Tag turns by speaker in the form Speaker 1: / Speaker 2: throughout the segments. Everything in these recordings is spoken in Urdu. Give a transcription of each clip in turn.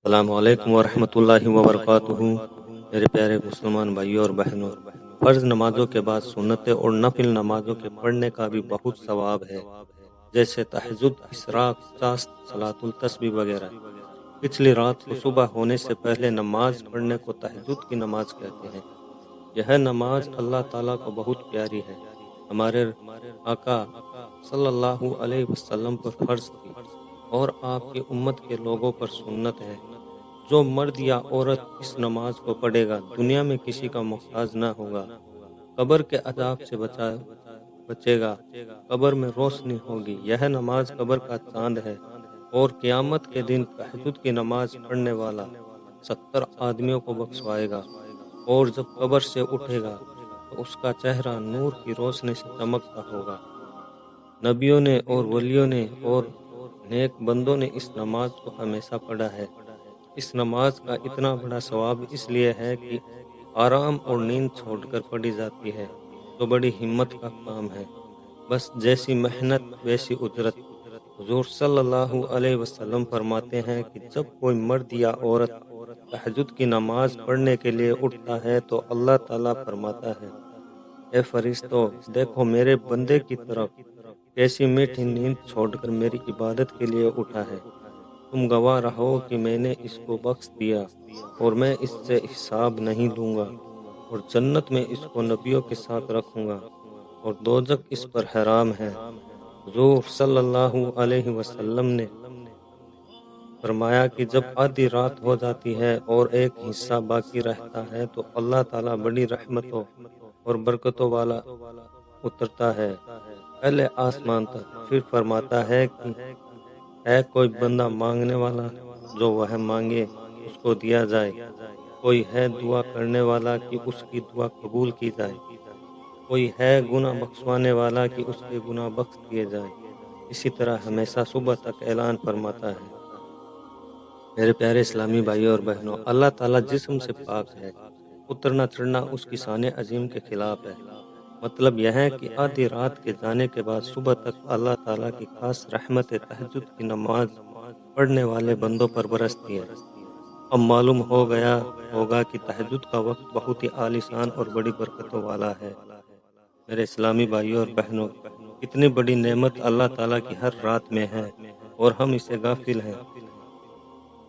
Speaker 1: السلام علیکم ورحمۃ اللہ وبرکاتہ۔ میرے پیارے مسلمان بھائیوں اور بہنوں، فرض نمازوں کے بعد سنتیں اور نفل نمازوں کے پڑھنے کا بھی بہت ثواب ہے، جیسے تہجد، اشراق، چاشت، صلاۃ التسبیح وغیرہ۔ پچھلی رات کو صبح ہونے سے پہلے نماز پڑھنے کو تہجد کی نماز کہتے ہیں۔ یہ نماز اللہ تعالیٰ کو بہت پیاری ہے۔ ہمارے آقا صلی اللہ علیہ وسلم پر فرض تھی اور آپ کی امت کے لوگوں پر سنت ہے۔ جو مرد یا عورت اس نماز کو پڑھے گا دنیا میں کسی کا محتاج نہ ہوگا، قبر کے عذاب سے بچے گا، قبر میں روشنی ہوگی۔ یہ نماز قبر کا چاند ہے اور قیامت کے دن تہجد کی نماز پڑھنے والا 70 آدمیوں کو بخشوائے گا، اور جب قبر سے اٹھے گا تو اس کا چہرہ نور کی روشنی سے چمکتا ہوگا۔ نبیوں نے اور ولیوں نے اور نیک بندوں نے اس نماز کو ہمیشہ پڑھا ہے۔ اس نماز کا اتنا بڑا ثواب اس لیے ہے کہ آرام اور نیند چھوڑ کر پڑھی جاتی ہے، تو بڑی ہمت کا کام ہے۔ بس جیسی محنت ویسی اجرت۔ حضور صلی اللہ علیہ وسلم فرماتے ہیں کہ جب کوئی مرد یا عورت تہجد کی نماز پڑھنے کے لیے اٹھتا ہے تو اللہ تعالیٰ فرماتا ہے، اے فرشتوں، دیکھو میرے بندے کی طرف کیسی میٹھی نیند چھوڑ کر میری عبادت کے لیے اٹھا ہے۔ تم گواہ رہو کہ میں نے اس کو بخش دیا اور میں اس سے حساب نہیں لوں گا، اور جنت میں اس کو نبیوں کے ساتھ رکھوں گا، اور دوزخ اس پر حرام ہے۔ حضور صلی اللہ علیہ وسلم نے فرمایا کہ جب آدھی رات ہو جاتی ہے اور ایک حصہ باقی رہتا ہے تو اللہ تعالیٰ بڑی رحمتوں اور برکتوں والا اترتا ہے پہلے آسمان تک، پھر فرماتا ہے کہ ہے کوئی بندہ مانگنے والا، جو وہ مانگے اس کو دیا جائے، کوئی ہے دعا کرنے والا کہ اس کی دعا قبول کی جائے، کوئی ہے گناہ بخشوانے والا کہ اس کے گناہ بخش دیے جائے۔ اسی طرح ہمیشہ صبح تک اعلان فرماتا ہے۔ میرے پیارے اسلامی بھائیوں اور بہنوں، اللہ تعالیٰ جسم سے پاک ہے، اترنا چڑھنا اس کی شان عظیم کے خلاف ہے۔ مطلب یہ ہے کہ آدھی رات کے جانے کے بعد صبح تک اللہ تعالیٰ کی خاص رحمت تہجد کی نماز پڑھنے والے بندوں پر برستی ہے۔ اب معلوم ہو گیا ہوگا کہ تہجد کا وقت بہت ہی عالیشان اور بڑی برکتوں والا ہے۔ میرے اسلامی بھائیوں اور بہنوں، کتنی بڑی نعمت اللہ تعالیٰ کی ہر رات میں ہے اور ہم اسے غافل ہیں۔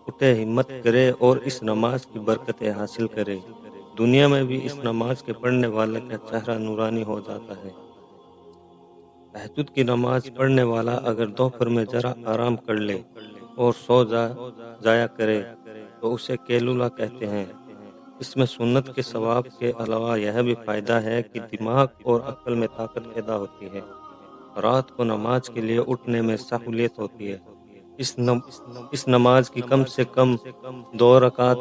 Speaker 1: اٹھے، ہمت کرے اور اس نماز کی برکتیں حاصل کرے۔ دنیا میں بھی اس نماز کے پڑھنے والے کا چہرہ نورانی ہو جاتا ہے۔ تہجد کی نماز پڑھنے والا اگر دوپہر میں ذرا آرام کر لے اور سو جایا کرے تو اسے کیلولہ کہتے ہیں۔ اس میں سنت کے ثواب کے علاوہ یہ بھی فائدہ ہے کہ دماغ اور عقل میں طاقت پیدا ہوتی ہے۔ رات کو نماز کے لیے اٹھنے میں سہولیت ہوتی ہے۔ اس نماز کی کم سے کم 2 رکعت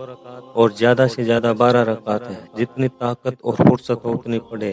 Speaker 1: اور زیادہ سے زیادہ 12 رکعت ہے۔ جتنی طاقت اور فرصت ہو اتنی پڑھے۔